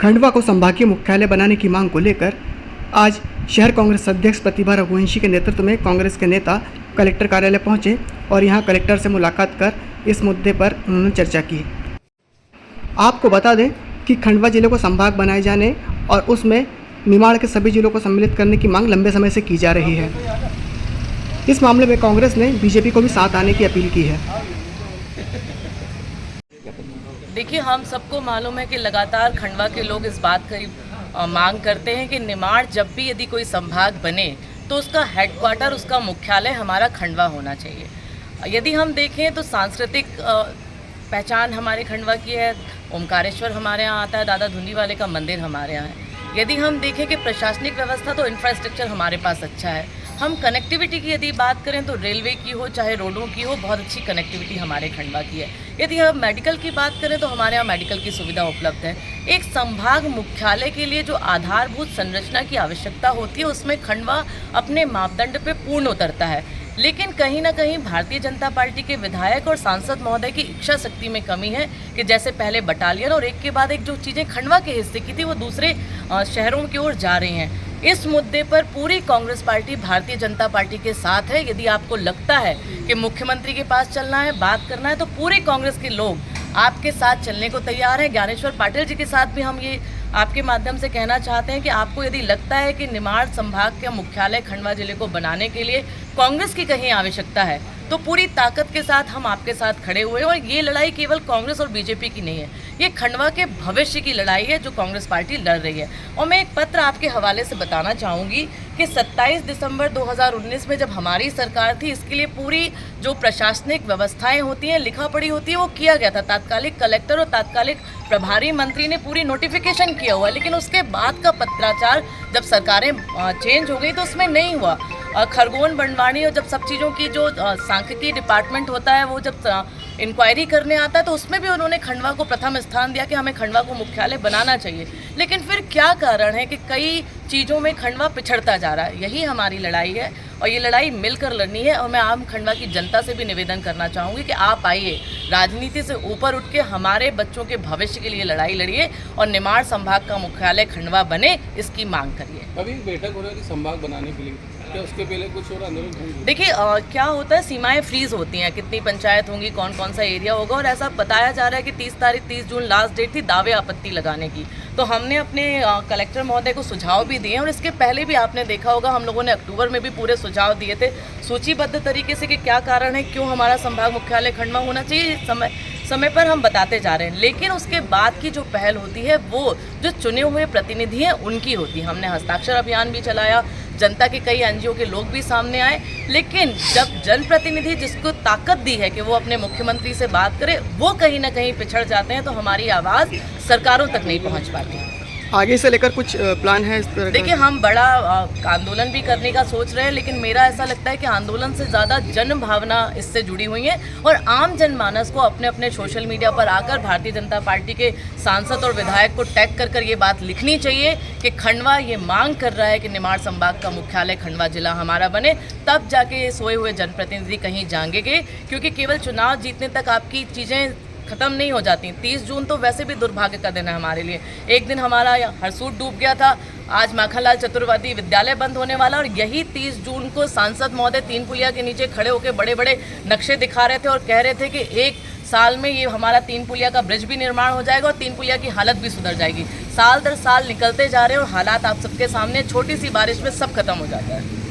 खंडवा को संभागीय मुख्यालय बनाने की मांग को लेकर आज शहर कांग्रेस अध्यक्ष प्रतिभा रघुवंशी के नेतृत्व में कांग्रेस के नेता कलेक्टर कार्यालय पहुंचे और यहां कलेक्टर से मुलाकात कर इस मुद्दे पर उन्होंने चर्चा की। आपको बता दें कि खंडवा जिले को संभाग बनाए जाने और उसमें निमाड़ के सभी जिलों को सम्मिलित करने की मांग लंबे समय से की जा रही है। इस मामले में कांग्रेस ने बीजेपी को भी साथ आने की अपील की है। देखिए, हम सबको मालूम है कि लगातार खंडवा के लोग इस बात की मांग करते हैं कि निमाड़ जब भी यदि कोई संभाग बने तो उसका हेडक्वार्टर, उसका मुख्यालय हमारा खंडवा होना चाहिए। यदि हम देखें तो सांस्कृतिक पहचान हमारे खंडवा की है। ओमकारेश्वर हमारे यहाँ आता है, दादा धुंधी वाले का मंदिर हमारे यहाँ है। यदि हम देखें कि प्रशासनिक व्यवस्था, तो इंफ्रास्ट्रक्चर हमारे पास अच्छा है। हम कनेक्टिविटी की यदि बात करें तो रेलवे की हो चाहे रोडों की हो, बहुत अच्छी कनेक्टिविटी हमारे खंडवा की है। यदि हम मेडिकल की बात करें तो हमारे यहाँ मेडिकल की सुविधा उपलब्ध है। एक संभाग मुख्यालय के लिए जो आधारभूत संरचना की आवश्यकता होती है, उसमें खंडवा अपने मापदंड पे पूर्ण उतरता है। लेकिन कहीं ना कहीं भारतीय जनता पार्टी के विधायक और सांसद महोदय की इच्छा शक्ति में कमी है कि जैसे पहले बटालियन और एक के बाद एक जो चीज़ें खंडवा के हिस्से की थी वो दूसरे शहरों की ओर जा रही हैं। इस मुद्दे पर पूरी कांग्रेस पार्टी भारतीय जनता पार्टी के साथ है। यदि आपको लगता है कि मुख्यमंत्री के पास चलना है, बात करना है, तो पूरे कांग्रेस के लोग आपके साथ चलने को तैयार हैं। ज्ञानेश्वर पाटिल जी के साथ भी हम ये आपके माध्यम से कहना चाहते हैं कि आपको यदि लगता है कि निमाड़ संभाग के मुख्यालय खंडवा जिले को बनाने के लिए कांग्रेस की कहीं आवश्यकता है, तो पूरी ताकत के साथ हम आपके साथ खड़े हुए हैं। और ये लड़ाई केवल कांग्रेस और बीजेपी की नहीं है, ये खंडवा के भविष्य की लड़ाई है जो कांग्रेस पार्टी लड़ रही है। और मैं एक पत्र आपके हवाले से बताना चाहूँगी कि 27 दिसंबर 2019 में जब हमारी सरकार थी, इसके लिए पूरी जो प्रशासनिक व्यवस्थाएं होती हैं, लिखा पढ़ी होती है, वो किया गया था। तात्कालिक कलेक्टर और तात्कालिक प्रभारी मंत्री ने पूरी नोटिफिकेशन किया हुआ, लेकिन उसके बाद का पत्राचार जब सरकारें चेंज हो गई तो उसमें नहीं हुआ। खरगोन बंडवानी और जब सब चीज़ों की जो सांख्यिकी डिपार्टमेंट होता है वो जब इंक्वायरी करने आता है तो उसमें भी उन्होंने खंडवा को प्रथम स्थान दिया कि हमें खंडवा को मुख्यालय बनाना चाहिए। लेकिन फिर क्या कारण है कि कई चीज़ों में खंडवा पिछड़ता जा रहा है? यही हमारी लड़ाई है और ये लड़ाई मिलकर लड़नी है। और मैं आम खंडवा की जनता से भी निवेदन करना चाहूँगी कि आप आइए, राजनीति से ऊपर उठ के हमारे बच्चों के भविष्य के लिए लड़ाई लड़िए और निमाड़ संभाग का मुख्यालय खंडवा बने, इसकी मांग करिए। अभी बैठक हो रही है संभाग बनाने के लिए, क्या उसके पहले कुछ और आंदोलन? देखिए, क्या होता है, सीमाएं फ्रीज होती हैं, कितनी पंचायत होंगी, कौन कौन सा एरिया होगा। और ऐसा बताया जा रहा है कि 30 जून लास्ट डेट थी दावे आपत्ति लगाने की। तो हमने अपने कलेक्टर महोदय को सुझाव भी दिए और इसके पहले भी आपने देखा होगा हम लोगों ने अक्टूबर में भी पूरे सुझाव दिए थे सूचीबद्ध तरीके से कि क्या कारण है, क्यों हमारा संभाग मुख्यालय खंडवा होना चाहिए। समय पर हम बताते जा रहे हैं। लेकिन उसके बाद की जो पहल होती है वो जो चुने हुए प्रतिनिधि हैं उनकी होती है। हमने हस्ताक्षर अभियान भी चलाया, जनता के कई एनजीओ के लोग भी सामने आए। लेकिन जब जनप्रतिनिधि जिसको ताकत दी है कि वो अपने मुख्यमंत्री से बात करे, वो कहीं ना कहीं पिछड़ जाते हैं तो हमारी आवाज़ सरकारों तक नहीं पहुंच पाती। आगे से लेकर कुछ प्लान है इस तरह? देखिए, हम बड़ा आंदोलन भी करने का सोच रहे हैं, लेकिन मेरा ऐसा लगता है कि आंदोलन से ज़्यादा जन भावना इससे जुड़ी हुई है और आम जनमानस को अपने अपने सोशल मीडिया पर आकर भारतीय जनता पार्टी के सांसद और विधायक को टैग कर ये बात लिखनी चाहिए कि खंडवा ये मांग कर रहा है कि निमाड़ संभाग का मुख्यालय खंडवा जिला हमारा बने। तब जाके सोए हुए जनप्रतिनिधि कहीं जाएंगे, क्योंकि केवल चुनाव जीतने तक आपकी चीज़ें ख़त्म नहीं हो जाती। 30 जून तो वैसे भी दुर्भाग्य का दिन है हमारे लिए। एक दिन हमारा हरसूद डूब गया था, आज माखनलाल चतुर्वेदी विद्यालय बंद होने वाला, और यही 30 जून को सांसद महोदय तीन पुलिया के नीचे खड़े होकर बड़े बड़े नक्शे दिखा रहे थे और कह रहे थे कि 1 साल में ये हमारा 3 पुलिया का ब्रिज भी निर्माण हो जाएगा और 3 पुलिया की हालत भी सुधर जाएगी। साल दर साल निकलते जा रहे हैं और हालात आप सबके सामने, छोटी सी बारिश में सब खत्म हो जाता है।